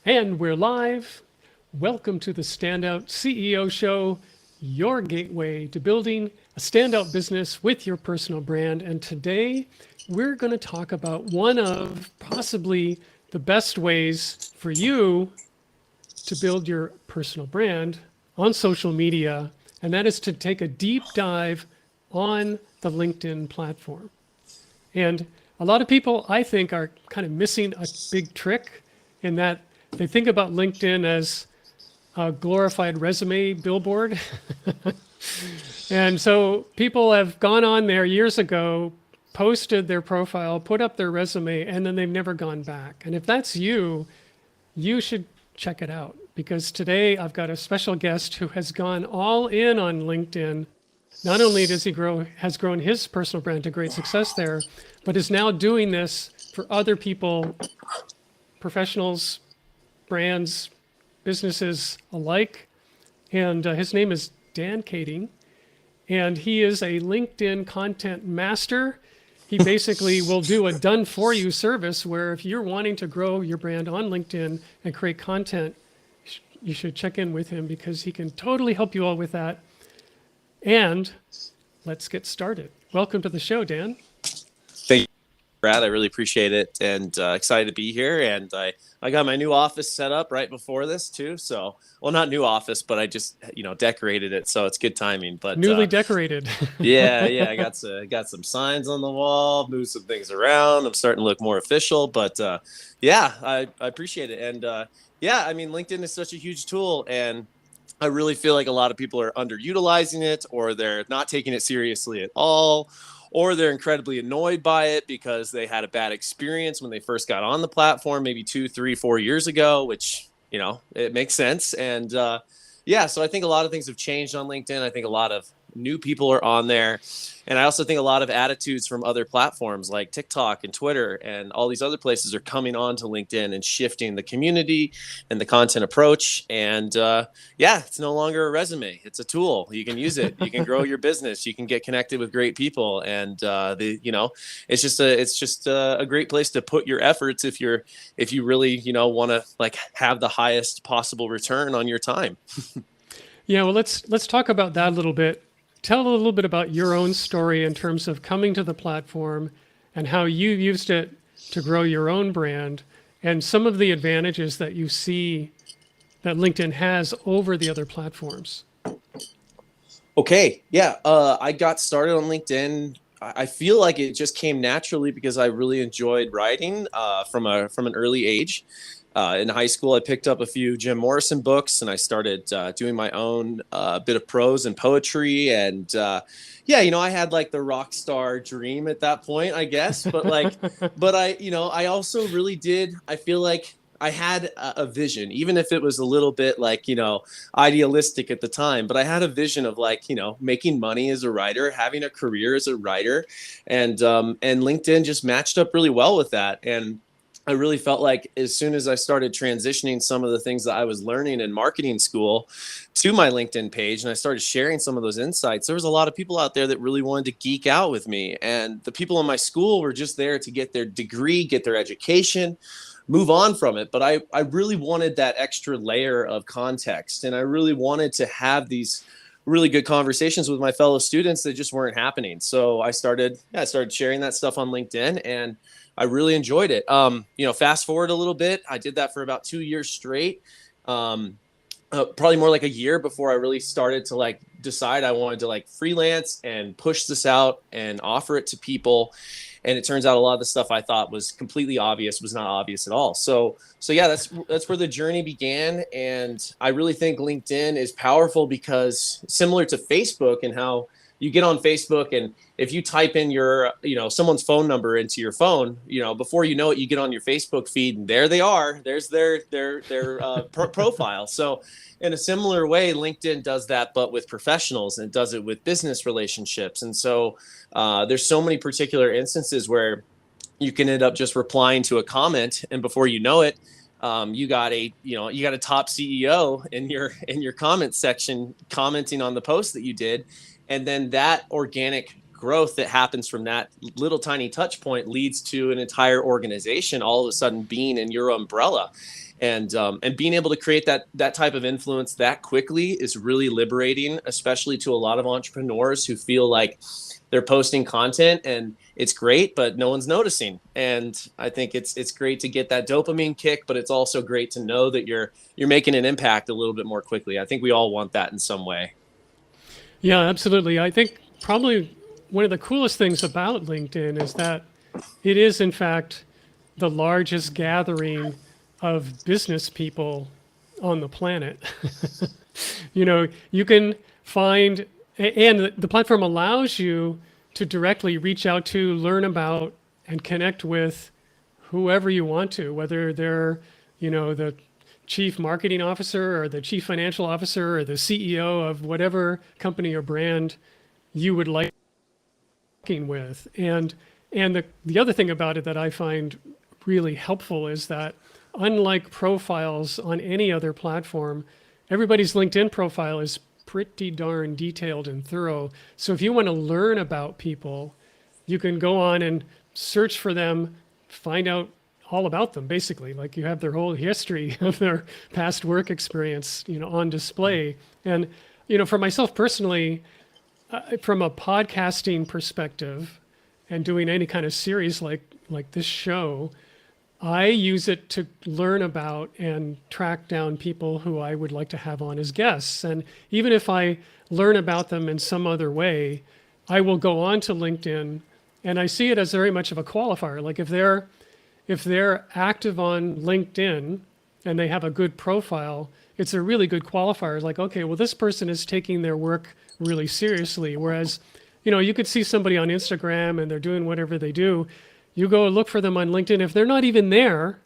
And we're live. Welcome to the Standout CEO Show, your gateway to building a standout business with your personal brand. And today we're going to talk about one of possibly the best ways for you to build your personal brand on social media, and that is to take a deep dive on the LinkedIn platform. And a lot of people, I think, are kind of missing a big trick in that they think about LinkedIn as a glorified resume billboard. And so people have gone on there years ago, posted their profile, put up their resume, and then they've never gone back. And if that's you, you should check it out because today I've got a special guest who has gone all in on LinkedIn. Not only does he has grown his personal brand to great success there, but is now doing this for other people, professionals, brands, businesses alike. And his name is Dan Kading, and he is a LinkedIn content master. He basically will do a done for you service where if you're wanting to grow your brand on LinkedIn and create content, you should check in with him because he can totally help you all with that. And let's get started. Welcome to the show, Dan. Thank you, Brad. I really appreciate it and excited to be here. And I got my new office set up right before this too. So, well, not new office, but I just, decorated it. So it's good timing. But Newly decorated. yeah, I got some signs on the wall, moved some things around. I'm starting to look more official, but yeah, I appreciate it. And yeah, I mean, LinkedIn is such a huge tool, and I really feel like a lot of people are underutilizing it, or they're not taking it seriously at all, or they're incredibly annoyed by it because they had a bad experience when they first got on the platform, maybe 2, 3, 4 years ago, which, it makes sense. And yeah, so I think a lot of things have changed on LinkedIn. I think a lot of new people are on there. And I also think a lot of attitudes from other platforms like TikTok and Twitter and all these other places are coming on to LinkedIn and shifting the community and the content approach. And yeah, it's no longer a resume. It's a tool. You can use it. You can grow your business. You can get connected with great people. And it's just a great place to put your efforts if you really, want to like have the highest possible return on your time. Yeah, well, let's talk about that a little bit. Tell a little bit about your own story in terms of coming to the platform and how you used it to grow your own brand and some of the advantages that you see that LinkedIn has over the other platforms. Okay. Yeah. I got started on LinkedIn. I feel like it just came naturally because I really enjoyed writing from an early age. In high school, I picked up a few Jim Morrison books and I started doing my own bit of prose and poetry. And yeah, I had like the rock star dream at that point, I guess. But I also really did. I feel like I had a vision, even if it was a little bit like, idealistic at the time. But I had a vision of like, making money as a writer, having a career as a writer. And LinkedIn just matched up really well with that. And I really felt like as soon as I started transitioning some of the things that I was learning in marketing school to my LinkedIn page and I started sharing some of those insights, there was a lot of people out there that really wanted to geek out with me. And the people in my school were just there to get their degree, get their education, move on from it. But I really wanted that extra layer of context. And I really wanted to have these really good conversations with my fellow students that just weren't happening. So I started sharing that stuff on LinkedIn, and I really enjoyed it. Fast forward a little bit, I did that for about 2 years straight. Probably more like a year before I really started to like decide I wanted to like freelance and push this out and offer it to people. And it turns out a lot of the stuff I thought was completely obvious was not obvious at all. So yeah, that's where the journey began. And I really think LinkedIn is powerful because similar to Facebook and how you get on Facebook and if you type in your, someone's phone number into your phone, before you know it, you get on your Facebook feed and there they are. There's their profile. So in a similar way, LinkedIn does that, but with professionals, and it does it with business relationships. And so there's so many particular instances where you can end up just replying to a comment, and before you know it, you got a top CEO in your comment section commenting on the post that you did, and then that organic growth that happens from that little tiny touch point leads to an entire organization all of a sudden being in your umbrella. And being able to create that type of influence that quickly is really liberating, especially to a lot of entrepreneurs who feel like they're posting content and it's great, but no one's noticing. And I think it's great to get that dopamine kick, but it's also great to know that you're making an impact a little bit more quickly. I think we all want that in some way. Yeah, absolutely. I think probably one of the coolest things about LinkedIn is that it is, in fact, the largest gathering of business people on the planet. You can find, and the platform allows you to directly reach out to, learn about, and connect with whoever you want to, whether they're, the chief marketing officer or the chief financial officer or the CEO of whatever company or brand you would like working with. And the other thing about it that I find really helpful is that unlike profiles on any other platform, everybody's LinkedIn profile is pretty darn detailed and thorough. So if you want to learn about people, you can go on and search for them, find out all about them, basically. Like you have their whole history of their past work experience, on display. And, for myself personally, from a podcasting perspective and doing any kind of series like this show, I use it to learn about and track down people who I would like to have on as guests. And even if I learn about them in some other way, I will go on to LinkedIn, and I see it as very much of a qualifier. Like if they're active on LinkedIn and they have a good profile, it's a really good qualifier. Like, okay, well, this person is taking their work really seriously. Whereas, you could see somebody on Instagram and they're doing whatever they do. You go look for them on LinkedIn. If they're not even there,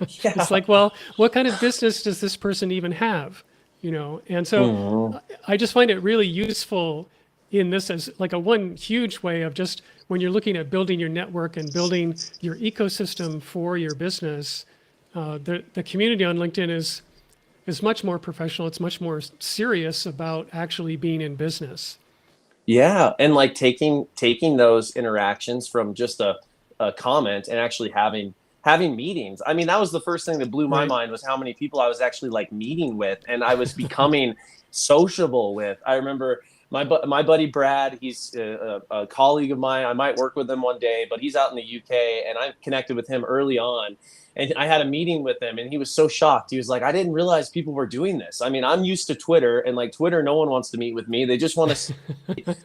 it's like, well, what kind of business does this person even have? And so I just find it really useful in this as like a one huge way of just when you're looking at building your network and building your ecosystem for your business, the community on LinkedIn is much more professional. It's much more serious about actually being in business. Yeah, and like taking those interactions from just a comment and actually having meetings. I mean, that was the first thing that blew my mind, was how many people I was actually like meeting with, and I was becoming sociable with. I remember my buddy Brad. He's a colleague of mine. I might work with him one day, but he's out in the UK, and I connected with him early on. And I had a meeting with him, and he was so shocked. He was like, I didn't realize people were doing this. I mean, I'm used to Twitter, and like Twitter, no one wants to meet with me. They just want to say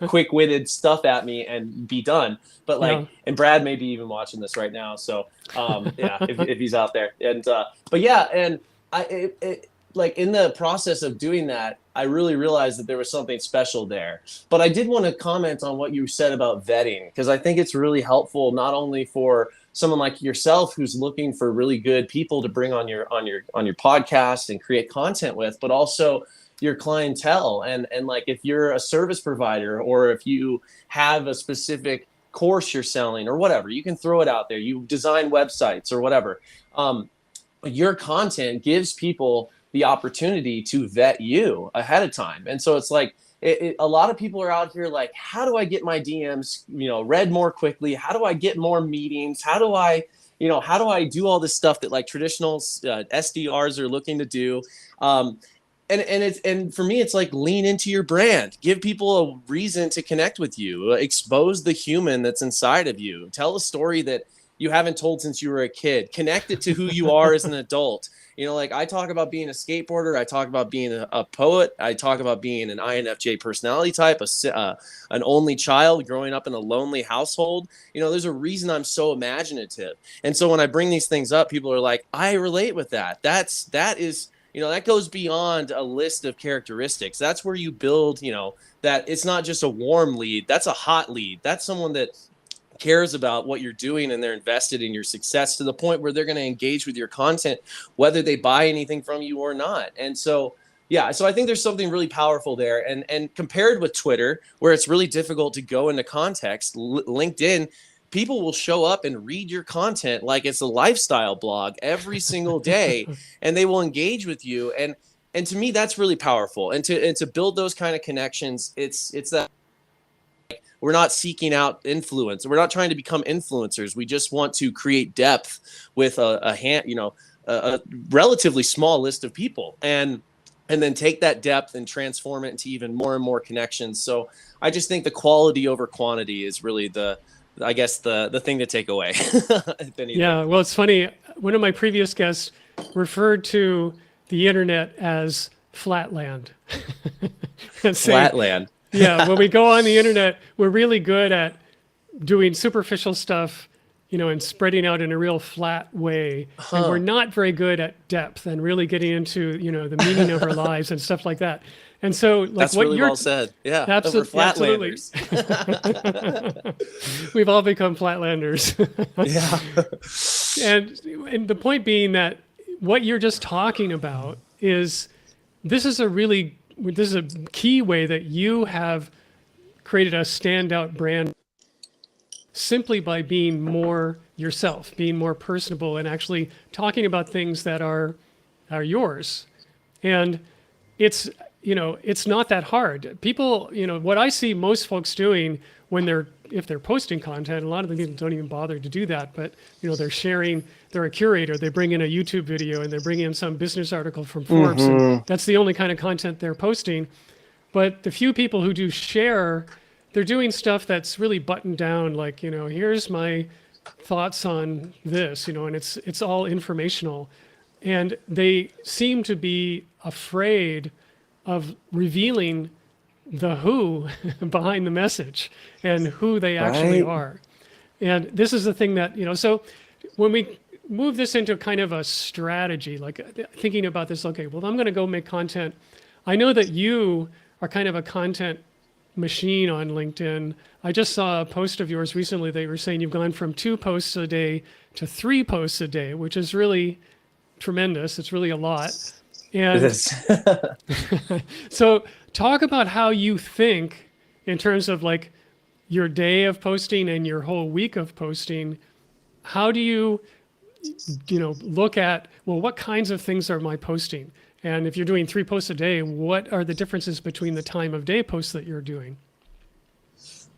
quick-witted stuff at me and be done. But like, and Brad may be even watching this right now. So yeah, if he's out there. And but yeah, and like in the process of doing that, I really realized that there was something special there. But I did want to comment on what you said about vetting, because I think it's really helpful, not only for someone like yourself who's looking for really good people to bring on your podcast and create content with, but also your clientele. And like if you're a service provider, or if you have a specific course you're selling or whatever, you can throw it out there. You design websites or whatever. Your content gives people the opportunity to vet you ahead of time. And so it's like, a lot of people are out here like, how do I get my DMs, read more quickly? How do I get more meetings? How do I do all this stuff that like traditional SDRs are looking to do? And for me, it's like, lean into your brand, give people a reason to connect with you, expose the human that's inside of you, tell a story that you haven't told since you were a kid, connect it to who you are as an adult. Like I talk about being a skateboarder, I talk about being a poet, I talk about being an INFJ personality type, an only child growing up in a lonely household. There's a reason I'm so imaginative. And so when I bring these things up, people are like, I relate with that. That is, that goes beyond a list of characteristics. That's where you build, that it's not just a warm lead, that's a hot lead. That's someone that cares about what you're doing, and they're invested in your success to the point where they're going to engage with your content, whether they buy anything from you or not. And so, yeah, so I think there's something really powerful there. And compared with Twitter, where it's really difficult to go into context, LinkedIn, people will show up and read your content like it's a lifestyle blog every single day, and they will engage with you. And to me, that's really powerful. And to build those kind of connections, it's that we're not seeking out influence. We're not trying to become influencers. We just want to create depth with a relatively small list of people, and then take that depth and transform it into even more and more connections. So I just think the quality over quantity is really the thing to take away. Yeah, well, it's funny. One of my previous guests referred to the internet as flatland. Flatland. Yeah, when we go on the internet, we're really good at doing superficial stuff, and spreading out in a real flat way. And we're not very good at depth and really getting into, the meaning of our lives and stuff like that. And so, like, that's what really you're well said. Yeah, absolutely. We've all become flatlanders. Yeah. And the point being that what you're just talking about is this is a key way that you have created a standout brand simply by being more yourself, being more personable, and actually talking about things that are yours. And it's not that hard. People, what I see most folks doing if they're posting content, a lot of the people don't even bother to do that, but they're sharing, they're a curator, they bring in a YouTube video and they bring in some business article from Forbes, and that's the only kind of content they're posting. But the few people who do share, they're doing stuff that's really buttoned down, like, here's my thoughts on this, and it's all informational. And they seem to be afraid of revealing the who behind the message and who they actually are. And this is the thing that, so when we move this into kind of a strategy, like thinking about this, okay, well, I'm going to go make content. I know that you are kind of a content machine on LinkedIn. I just saw a post of yours recently. They were saying you've gone from 2 posts a day to 3 posts a day, which is really tremendous. It's really a lot. And it is. So talk about how you think in terms of like your day of posting and your whole week of posting. How do you, look at, well, what kinds of things are my posting? And if you're doing 3 posts a day, what are the differences between the time of day posts that you're doing?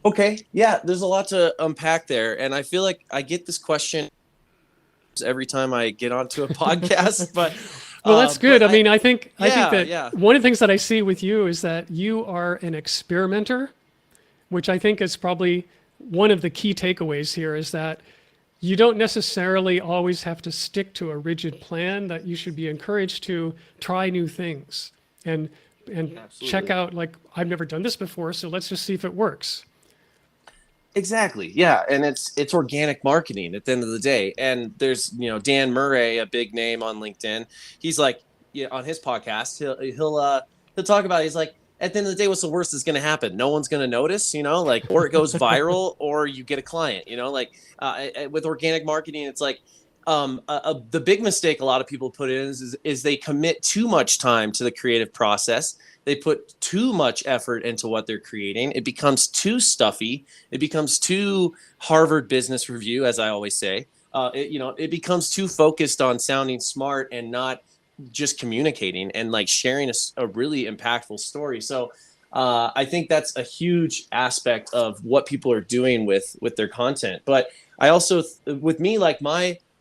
Okay. Yeah, there's a lot to unpack there. And I feel like I get this question every time I get onto a podcast, but well, that's good. I mean, I think that yeah. One of the things that I see with you is that you are an experimenter, which I think is probably one of the key takeaways here, is that you don't necessarily always have to stick to a rigid plan, that you should be encouraged to try new things and check out, like, I've never done this before, so let's just see if it works. Exactly. Yeah. And it's organic marketing at the end of the day. And there's, Dan Murray, a big name on LinkedIn. He's like, on his podcast, he'll talk about it. He's like, at the end of the day, what's the worst that's going to happen? No one's going to notice, or it goes viral or you get a client, with organic marketing, it's like, the big mistake a lot of people put in is they commit too much time to the creative process. They put too much effort into what they're creating. It becomes too stuffy. It becomes too Harvard Business Review, as I always say. It becomes too focused on sounding smart and not just communicating and like sharing a really impactful story. So I think that's a huge aspect of what people are doing with their content. But I also, with me, like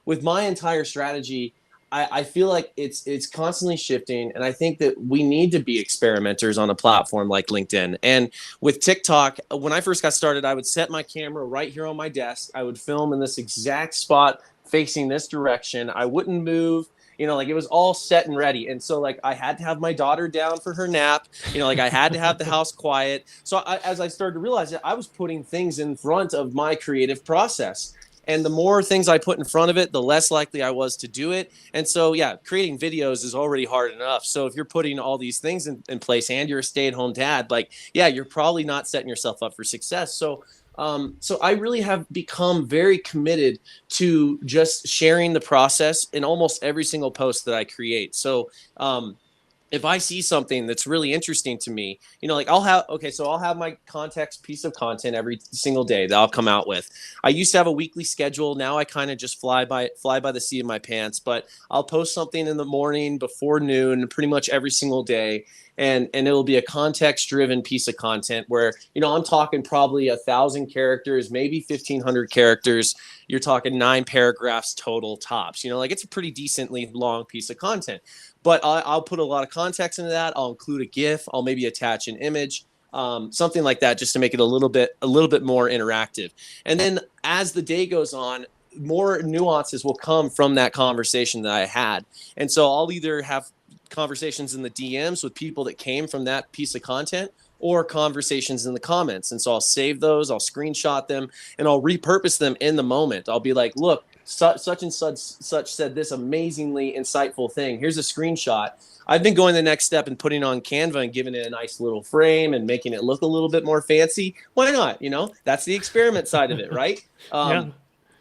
with my entire strategy, I feel like it's constantly shifting. And I think that we need to be experimenters on a platform like LinkedIn. And with TikTok, when I first got started, I would set my camera right here on my desk. I would film in this exact spot facing this direction. I wouldn't move. Like it was all set and ready. And so like I had to have my daughter down for her nap, like I had to have the house quiet. So as I started to realize that I was putting things in front of my creative process. And the more things I put in front of it, the less likely I was to do it. And so, yeah, creating videos is already hard enough. So if you're putting all these things in place and you're a stay-at-home dad, like, yeah, you're probably not setting yourself up for success. So I really have become very committed to just sharing the process in almost every single post that I create. So if I see something that's really interesting to me, like I'll have my context piece of content every single day that I'll come out with. I used to have a weekly schedule. Now I kind of just fly by the seat of my pants, but I'll post something in the morning before noon, pretty much every single day. And it'll be a context driven piece of content where, I'm talking probably 1,000 characters, maybe 1,500 characters. You're talking 9 paragraphs total tops, like it's a pretty decently long piece of content, but I'll put a lot of context into that. I'll include a GIF. I'll maybe attach an image, something like that, just to make it a little bit more interactive. And then as the day goes on, more nuances will come from that conversation that I had. And so I'll either have conversations in the DMs with people that came from that piece of content, or conversations in the comments. And so I'll save those, I'll screenshot them, and I'll repurpose them in the moment. I'll be like, look, such and such said this amazingly insightful thing. Here's a screenshot. I've been going the next step and putting on Canva and giving it a nice little frame and making it look a little bit more fancy. Why not? That's the experiment side of it, right? Yeah.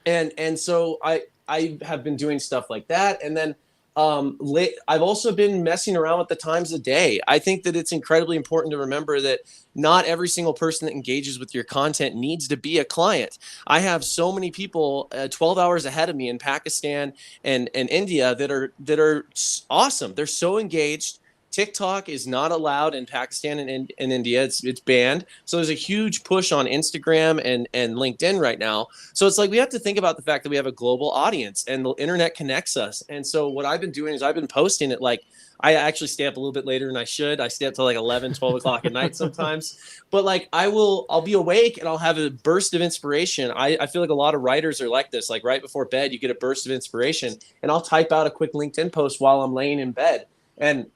And so I have been doing stuff like that. And then I've also been messing around with the times of day. I think that it's incredibly important to remember that not every single person that engages with your content needs to be a client. I have so many people 12 hours ahead of me in Pakistan and India that are awesome. They're so engaged. TikTok is not allowed in Pakistan and in India. It's banned. So there's a huge push on Instagram and LinkedIn right now. So it's like we have to think about the fact that we have a global audience and the internet connects us. And so what I've been doing is I've been posting it like I actually stay up a little bit later than I should. I stay up till like 11, 12 o'clock at night sometimes. But like I'll be awake and I'll have a burst of inspiration. I feel like a lot of writers are like this. Like right before bed, you get a burst of inspiration and I'll type out a quick LinkedIn post while I'm laying in bed. And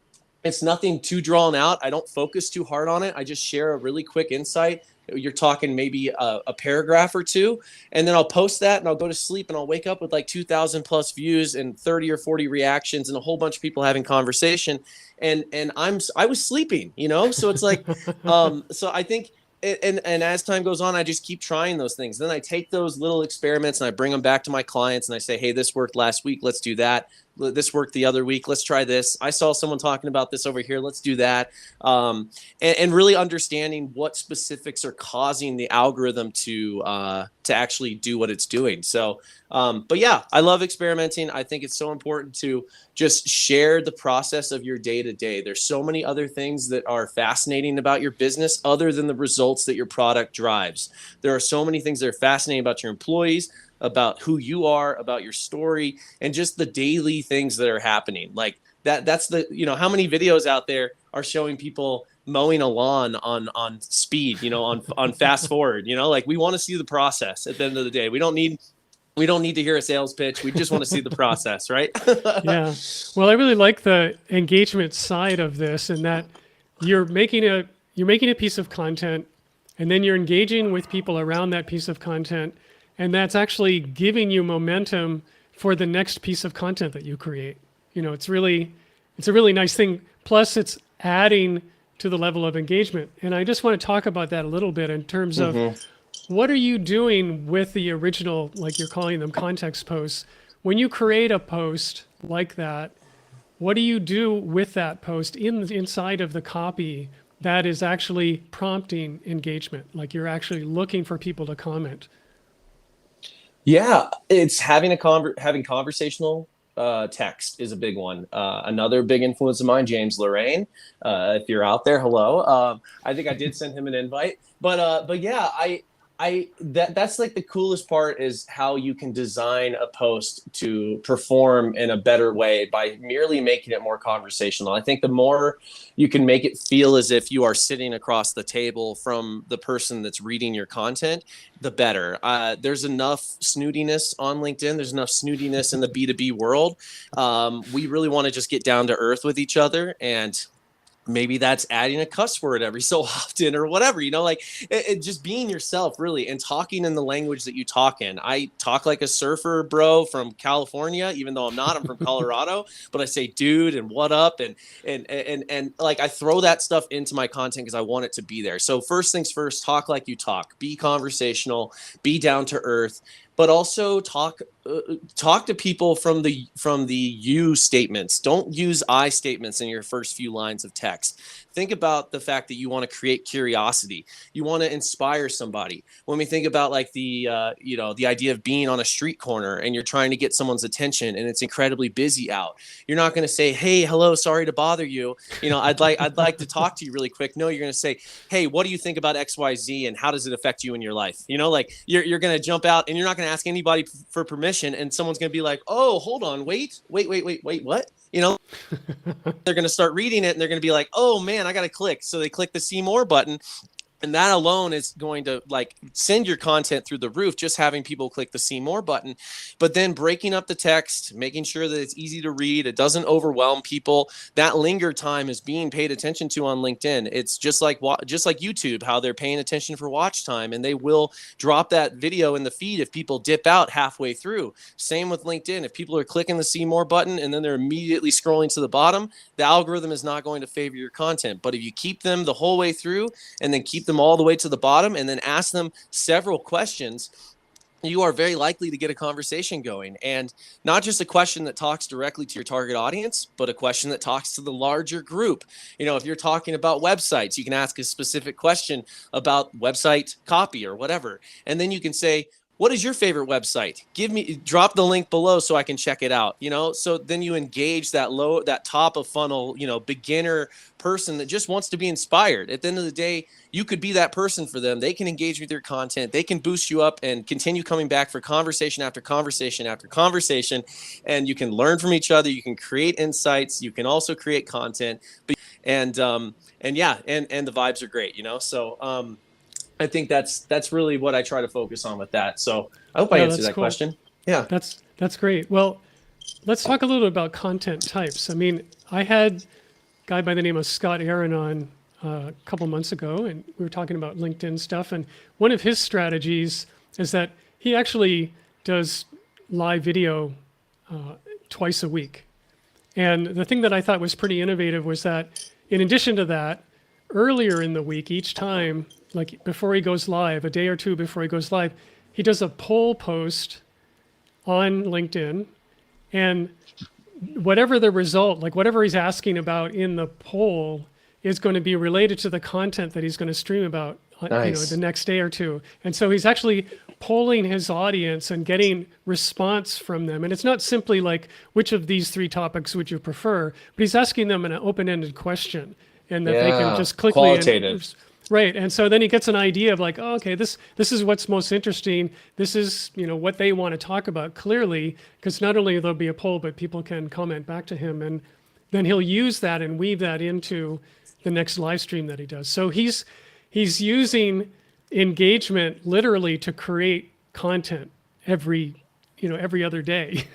it's nothing too drawn out. I don't focus too hard on it. I just share a really quick insight. You're talking maybe a paragraph or two, and then I'll post that and I'll go to sleep and I'll wake up with like 2,000 plus views and 30 or 40 reactions and a whole bunch of people having conversation. And I was sleeping, so it's like, so I think, and as time goes on, I just keep trying those things. Then I take those little experiments and I bring them back to my clients and I say, hey, this worked last week. Let's do that. This worked the other week. Let's try this. I saw someone talking about this over here. Let's do that. And really understanding what specifics are causing the algorithm to actually do what it's doing. So, but yeah, I love experimenting. I think it's so important to just share the process of your day to day. There's so many other things that are fascinating about your business other than the results that your product drives. There are so many things that are fascinating about your employees, about who you are, about your story, and just the daily things that are happening. Like that's how many videos out there are showing people mowing a lawn on speed, on fast forward, like we want to see the process at the end of the day. We don't need to hear a sales pitch. We just want to see the process, right? Yeah. Well, I really like the engagement side of this, and that you're making a piece of content, and then you're engaging with people around that piece of content, and that's actually giving you momentum for the next piece of content that you create. It's a really nice thing. Plus, it's adding to the level of engagement. And I just want to talk about that a little bit in terms of what are you doing with the original, like you're calling them context posts? When you create a post like that, what do you do with that post inside of the copy that is actually prompting engagement? Like you're actually looking for people to comment. Yeah, it's having conversational text is a big one. Another big influence of mine, James Lorraine. If you're out there, hello. I think I did send him an invite, but yeah, that's like the coolest part is how you can design a post to perform in a better way by merely making it more conversational. I think the more you can make it feel as if you are sitting across the table from the person that's reading your content, the better. There's enough snootiness on LinkedIn. There's enough snootiness in the B2B world. We really want to just get down to earth with each other, and maybe that's adding a cuss word every so often or whatever, like it just being yourself really and talking in the language that you talk in. I talk like a surfer bro from California, even though I'm not. I'm from Colorado, but I say dude and what up and like I throw that stuff into my content because I want it to be there. So first things first, talk like you talk, be conversational, be down to earth. but also talk to people from the you statements. Don't use I statements in your first few lines of text. Think about the fact that you want to create curiosity. You want to inspire somebody. When we think about like the the idea of being on a street corner and you're trying to get someone's attention and it's incredibly busy out, you're not going to say, "Hey, hello, sorry to bother you. I'd like to talk to you really quick." No, you're going to say, "Hey, what do you think about XYZ and how does it affect you in your life?" Like you're going to jump out and you're not going to ask anybody for permission, and someone's going to be like, "Oh, hold on, wait, what?" They're going to start reading it and they're going to be like, "Oh man, I got to click." So they click the see more button. And that alone is going to like send your content through the roof, just having people click the see more button. But then breaking up the text, making sure that it's easy to read, it doesn't overwhelm people. That linger time is being paid attention to on LinkedIn. It's just like YouTube, how they're paying attention for watch time, and they will drop that video in the feed if people dip out halfway through. Same with LinkedIn. If people are clicking the see more button and then they're immediately scrolling to the bottom, the algorithm is not going to favor your content. But if you keep them the whole way through and then keep them all the way to the bottom and then ask them several questions, you are very likely to get a conversation going. And not just a question that talks directly to your target audience, but a question that talks to the larger group. If you're talking about websites, you can ask a specific question about website copy or whatever. And then you can say, "What is your favorite website? Drop the link below so I can check it out." So then you engage that top of funnel, beginner person that just wants to be inspired. At the end of the day, you could be that person for them. They can engage with your content. They can boost you up and continue coming back for conversation after conversation after conversation. And you can learn from each other. You can create insights. You can also create content. And the vibes are great, So, I think that's really what I try to focus on with that. So I hope I answered that question. Yeah. That's great. Well, let's talk a little bit about content types. I mean, I had a guy by the name of Scott Aaron on a couple months ago, and we were talking about LinkedIn stuff. And one of his strategies is that he actually does live video twice a week. And the thing that I thought was pretty innovative was that in addition to that, earlier in the week, each time, like before he goes live, a day or two before he goes live, he does a poll post on LinkedIn, and whatever the result, like whatever he's asking about in the poll, is going to be related to the content that he's going to stream about Nice. the next day or two. And so he's actually polling his audience and getting response from them. And it's not simply like, which of these 3 topics would you prefer? But he's asking them an open-ended question, and that they can just click qualitative. Right. And so then he gets an idea of like, oh, okay, this is what's most interesting. This is, what they want to talk about clearly, because not only there'll be a poll, but people can comment back to him. And then he'll use that and weave that into the next live stream that he does. So he's using engagement literally to create content every other day.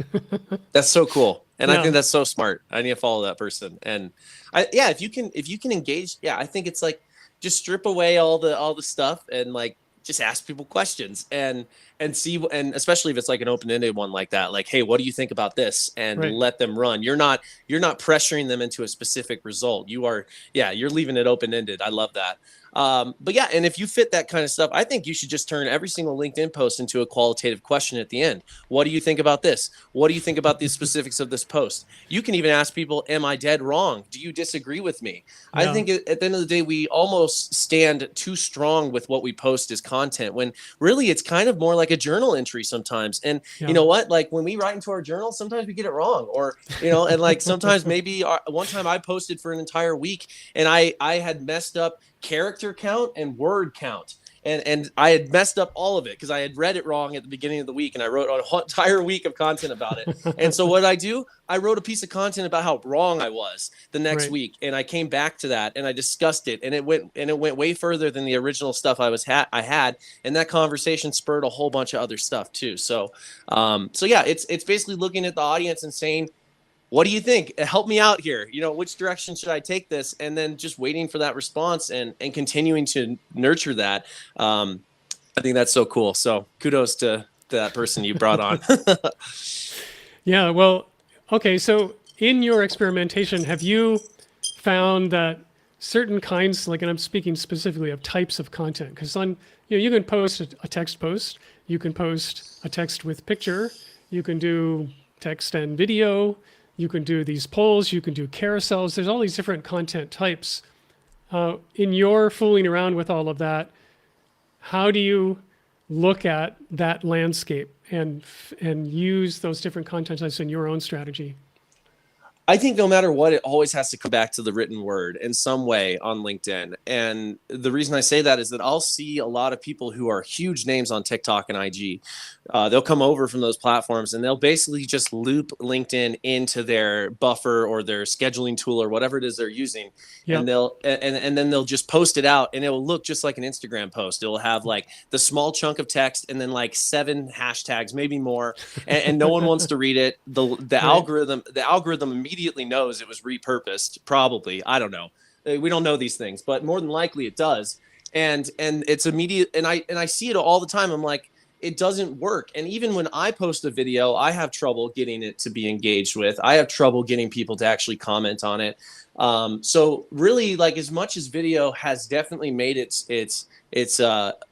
That's so cool. And Yeah. I think that's so smart. I need to follow that person. And if you can engage, I think it's like, just strip away all the stuff and like just ask people questions and see, and especially if it's like an open-ended one like that, like, "Hey, what do you think about this?" And Right. let them run. You're not pressuring them into a specific result. You're leaving it open-ended. I love that. But yeah, and if you fit that kind of stuff, I think you should just turn every single LinkedIn post into a qualitative question at the end. What do you think about this? What do you think about the specifics of this post? You can even ask people, "Am I dead wrong? Do you disagree with me?" I think at the end of the day, we almost stand too strong with what we post as content, when really it's kind of more like a journal entry sometimes. And you know what? Like when we write into our journal, sometimes we get it wrong, or and like sometimes maybe one time I posted for an entire week and I had messed up character count and word count. And I had messed up all of it because I had read it wrong at the beginning of the week, and I wrote an entire week of content about it. And so what did I do? I wrote a piece of content about how wrong I was the next week, and I came back to that and I discussed it, and it went way further than the original stuff I had, and that conversation spurred a whole bunch of other stuff too. So it's basically looking at the audience and saying, "What do you think? Help me out here. Which direction should I take this?" And then just waiting for that response and continuing to nurture that. I think that's so cool. So kudos to that person you brought on. Yeah. Well, okay. So in your experimentation, have you found that certain kinds, and I'm speaking specifically of types of content, because you can post a text post, you can post a text with picture. You can do text and video. You can do these polls. You can do carousels. There's all these different content types. In your fooling around with all of that, how do you look at that landscape and use those different content types in your own strategy? I think no matter what, it always has to come back to the written word in some way on LinkedIn. And the reason I say that is that I'll see a lot of people who are huge names on TikTok and IG. They'll come over from those platforms and they'll basically just loop LinkedIn into their buffer or their scheduling tool or whatever it is they're using. Yep. And then they'll just post it out, and it will look just like an Instagram post. It will have like the small chunk of text and then like 7 hashtags, maybe more, and no one wants to read it. The algorithm immediately knows it was repurposed, probably. I don't know. We don't know these things, but more than likely it does. And it's immediate. And I see it all the time. I'm like, it doesn't work. And even when I post a video, I have trouble getting it to be engaged with. I have trouble getting people to actually comment on it. So really, like, as much as video has definitely made it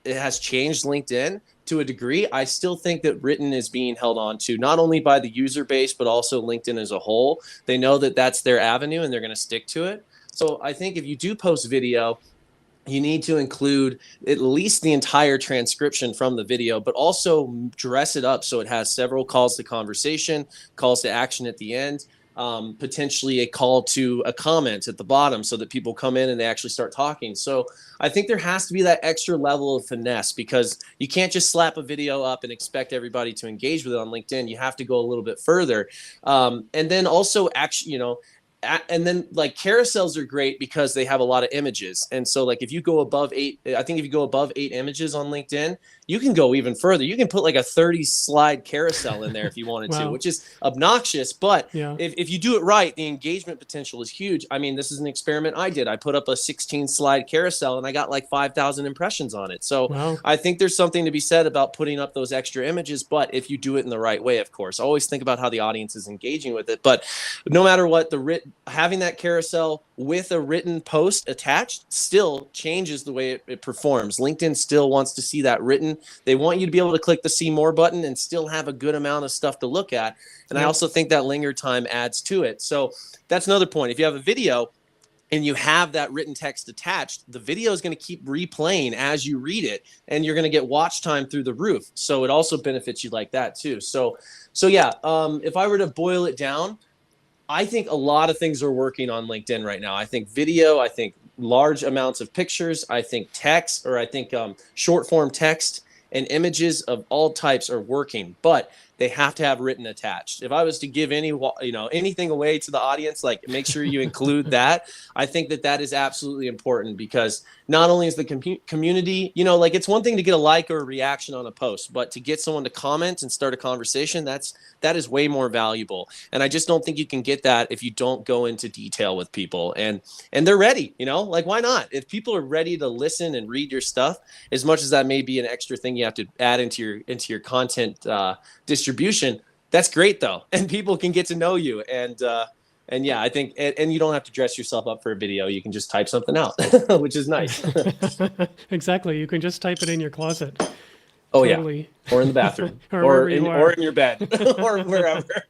has changed LinkedIn to a degree, I still think that written is being held on to, not only by the user base, but also LinkedIn as a whole. They know that that's their avenue and they're going to stick to it. So I think if you do post video, you need to include at least the entire transcription from the video, but also dress it up so it has several calls to conversation, calls to action at the end, potentially a call to a comment at the bottom so that people come in and they actually start talking. So I think there has to be that extra level of finesse, because you can't just slap a video up and expect everybody to engage with it on LinkedIn. You have to go a little bit further. And then also actually, and then like carousels are great because they have a lot of images. And so like if you go above 8, I think if you go above 8 images on LinkedIn, you can go even further. You can put like a 30 slide carousel in there if you wanted to, which is obnoxious. But if you do it right, the engagement potential is huge. I mean, this is an experiment I did. I put up a 16 slide carousel and I got like 5,000 impressions on it. So I think there's something to be said about putting up those extra images. But if you do it in the right way, of course, always think about how the audience is engaging with it. But no matter what, having that carousel with a written post attached still changes the way it performs. LinkedIn still wants to see that written. They want you to be able to click the see more button and still have a good amount of stuff to look at. And I also think that linger time adds to it. So that's another point. If you have a video and you have that written text attached, the video is going to keep replaying as you read it, and you're going to get watch time through the roof. So it also benefits you like that too. So yeah, if I were to boil it down, I think a lot of things are working on LinkedIn right now. I think video, I think large amounts of pictures, I think text, or I think short form text and images of all types are working, but they have to have written attached. If I was to give anything away to the audience, like make sure you include that. I think that is absolutely important, because not only is the community, like it's one thing to get a like or a reaction on a post, but to get someone to comment and start a conversation, that is way more valuable. And I just don't think you can get that if you don't go into detail with people and they're ready, like why not? If people are ready to listen and read your stuff, as much as that may be an extra thing you have to add into your content distribution, that's great though. And people can get to know you. And yeah, I think, and you don't have to dress yourself up for a video. You can just type something out, which is nice. Exactly. You can just type it in your closet. Oh totally. Yeah. Or in the bathroom or in your bed or wherever.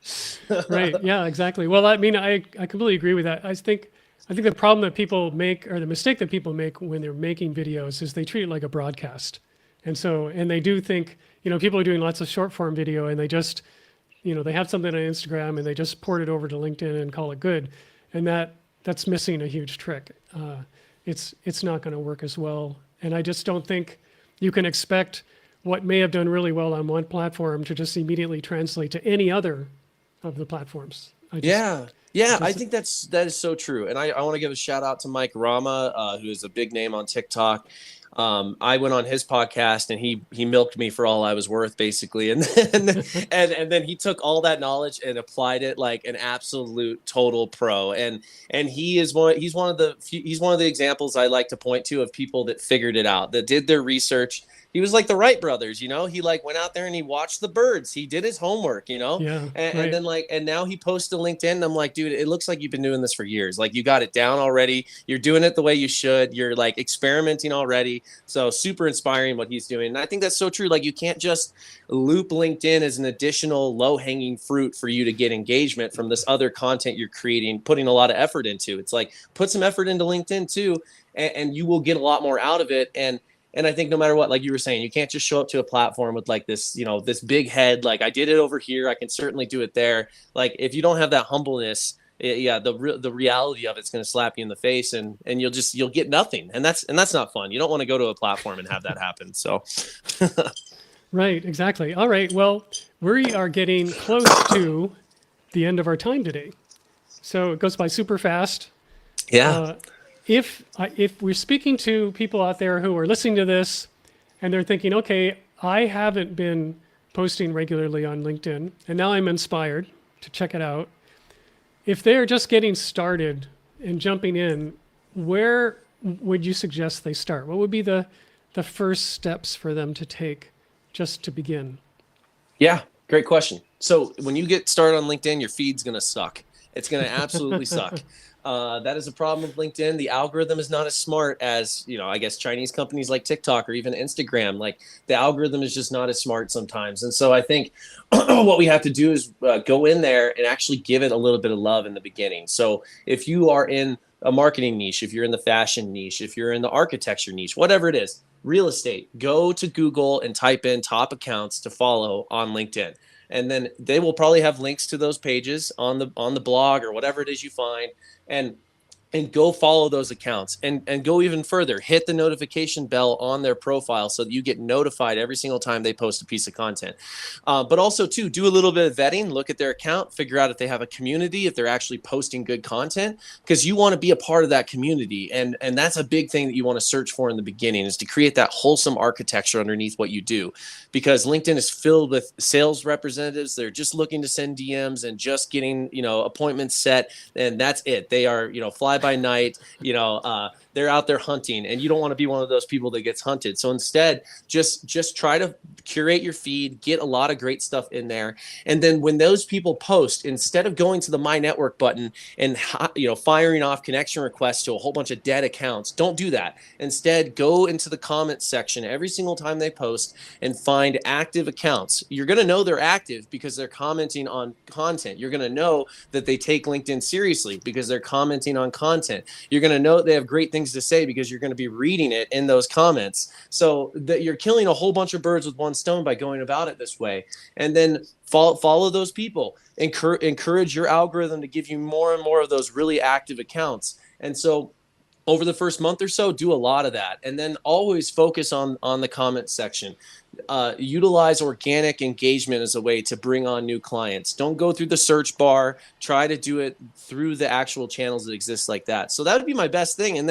Right. Yeah, exactly. Well, I mean, I completely agree with that. I think the problem that people make, or the mistake that people make when they're making videos, is they treat it like a broadcast. And they do think, people are doing lots of short form video and they just, they have something on Instagram and they just port it over to LinkedIn and call it good. And that's missing a huge trick. It's not going to work as well. And I just don't think you can expect what may have done really well on one platform to just immediately translate to any other of the platforms. I think that is so true. And I want to give a shout out to Mike Rama, who is a big name on TikTok. I went on his podcast and he milked me for all I was worth, basically. And then he took all that knowledge and applied it like an absolute total pro. And he's one of the examples I like to point to of people that figured it out, that did their research. He was like the Wright brothers, he like went out there and he watched the birds. He did his homework, and then and now he posts to LinkedIn. And I'm like, dude, it looks like you've been doing this for years. Like you got it down already. You're doing it the way you should. You're like experimenting already. crazy. So super inspiring what he's doing. And I think that's so true. Like, you can't just loop LinkedIn as an additional low hanging fruit for you to get engagement from this other content you're creating, putting a lot of effort into. It's like, put some effort into LinkedIn too, and you will get a lot more out of it. And I think no matter what, like you were saying, you can't just show up to a platform with like this, this big head, like, I did it over here, I can certainly do it there. Like, if you don't have that humbleness, yeah, the reality of it's going to slap you in the face, and you'll get nothing. And that's not fun. You don't want to go to a platform and have that happen. So Right, exactly. All right. Well, we are getting close to the end of our time today. So it goes by super fast. yeah. If we're speaking to people out there who are listening to this and they're thinking, okay, I haven't been posting regularly on LinkedIn and now I'm inspired to check it out. If they're just getting started and jumping in, where would you suggest they start? What would be the first steps for them to take just to begin? Yeah, great question. So when you get started on LinkedIn, your feed's going to suck. It's going to absolutely suck. That is a problem with LinkedIn. The algorithm is not as smart as, I guess Chinese companies like TikTok or even Instagram. Like, the algorithm is just not as smart sometimes. And so I think what we have to do is go in there and actually give it a little bit of love in the beginning. So if you are in a marketing niche, if you're in the fashion niche, if you're in the architecture niche, whatever it is, real estate, go to Google and type in top accounts to follow on LinkedIn. And then they will probably have links to those pages on the blog or whatever it is you find. And go follow those accounts, and go even further, hit the notification bell on their profile so that you get notified every single time they post a piece of content. But also too, do a little bit of vetting, look at their account, figure out if they have a community, if they're actually posting good content, because you want to be a part of that community. And that's a big thing that you want to search for in the beginning, is to create that wholesome architecture underneath what you do, because LinkedIn is filled with sales representatives. They're just looking to send DMs and just getting, appointments set. And that's it. They are, fly by night, they're out there hunting, and you don't want to be one of those people that gets hunted. So instead, just try to curate your feed, get a lot of great stuff in there. And then when those people post, instead of going to the My Network button and, firing off connection requests to a whole bunch of dead accounts, don't do that. Instead, go into the comments section every single time they post and find active accounts. You're going to know they're active because they're commenting on content. You're going to know that they take LinkedIn seriously because they're commenting on content. You're going to know they have great things to say because you're going to be reading it in those comments. So that you're killing a whole bunch of birds with one stone by going about it this way. And then follow those people. Encourage your algorithm to give you more and more of those really active accounts. And so over the first month or so, do a lot of that. And then always focus on the comment section. Utilize organic engagement as a way to bring on new clients. Don't go through the search bar. Try to do it through the actual channels that exist like that. So that would be my best thing. And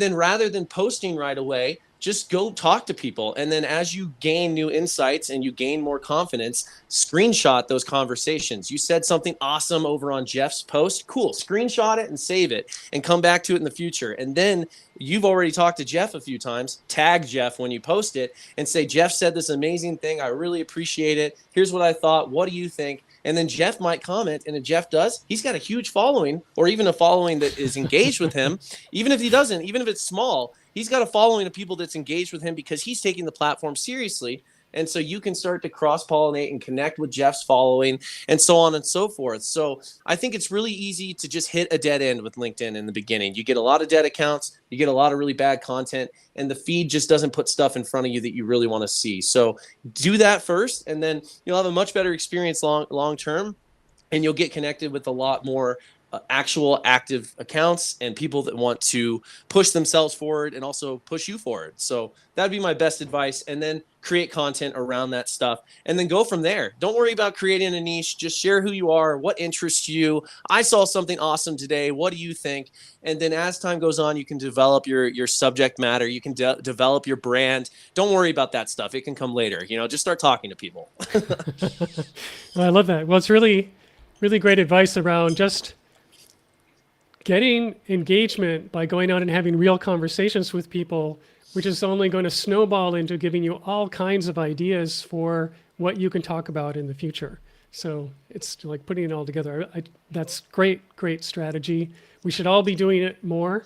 then rather than posting right away, just go talk to people. And then as you gain new insights and you gain more confidence, screenshot those conversations. You said something awesome over on Jeff's post. Cool. Screenshot it and save it and come back to it in the future. And then you've already talked to Jeff a few times. Tag Jeff when you post it and say, Jeff said this amazing thing. I really appreciate it. Here's what I thought. What do you think? And then Jeff might comment. And if Jeff does, he's got a huge following, or even a following that is engaged with him. Even if he doesn't, even if it's small, he's got a following of people that's engaged with him because he's taking the platform seriously. And so you can start to cross-pollinate and connect with Jeff's following and so on and so forth. So I think it's really easy to just hit a dead end with LinkedIn in the beginning. You get a lot of dead accounts, you get a lot of really bad content, and the feed just doesn't put stuff in front of you that you really want to see. So do that first, and then you'll have a much better experience long term, and you'll get connected with a lot more actual active accounts and people that want to push themselves forward and also push you forward. So that'd be my best advice. And then create content around that stuff and then go from there. Don't worry about creating a niche. Just share who you are, what interests you. I saw something awesome today. What do you think? And then as time goes on, you can develop your subject matter. You can develop your brand. Don't worry about that stuff. It can come later. Just start talking to people. Well, I love that. Well, it's really, really great advice around just getting engagement by going out and having real conversations with people, which is only going to snowball into giving you all kinds of ideas for what you can talk about in the future. So it's like putting it all together. That's great strategy. We should all be doing it more.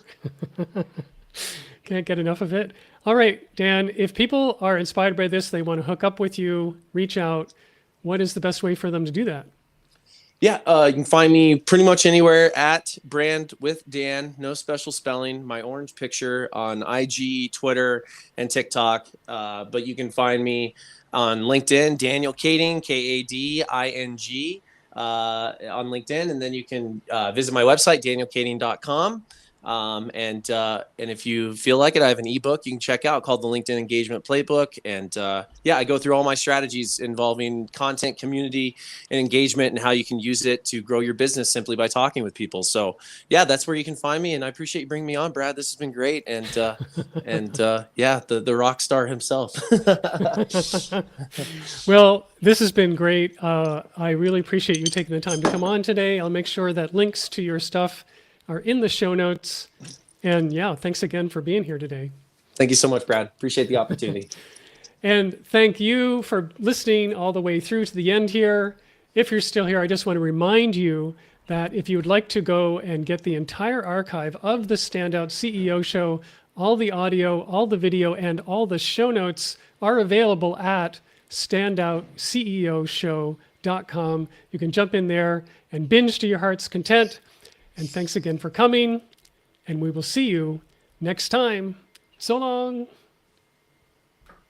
Can't get enough of it. All right, Dan, if people are inspired by this, they want to hook up with you, reach out, what is the best way for them to do that? Yeah, you can find me pretty much anywhere at Brand with Dan, no special spelling, my orange picture on IG, Twitter, and TikTok. But you can find me on LinkedIn, Daniel Kading, Kading, on LinkedIn. And then you can visit my website, danielkading.com. And if you feel like it, I have an ebook you can check out called the LinkedIn Engagement Playbook. And yeah, I go through all my strategies involving content, community, and engagement, and how you can use it to grow your business simply by talking with people. So yeah, that's where you can find me. And I appreciate you bringing me on, Brad. This has been great. And yeah, the rock star himself. Well, this has been great. I really appreciate you taking the time to come on today. I'll make sure that links to your stuff are in the show notes. And yeah, thanks again for being here today. Thank you so much, Brad. Appreciate the opportunity. And thank you for listening all the way through to the end here. If you're still here, I just want to remind you that if you would like to go and get the entire archive of the Standout CEO Show, all the audio, all the video, and all the show notes are available at standoutceoshow.com. You can jump in there and binge to your heart's content. And thanks again for coming, and we will see you next time. So long.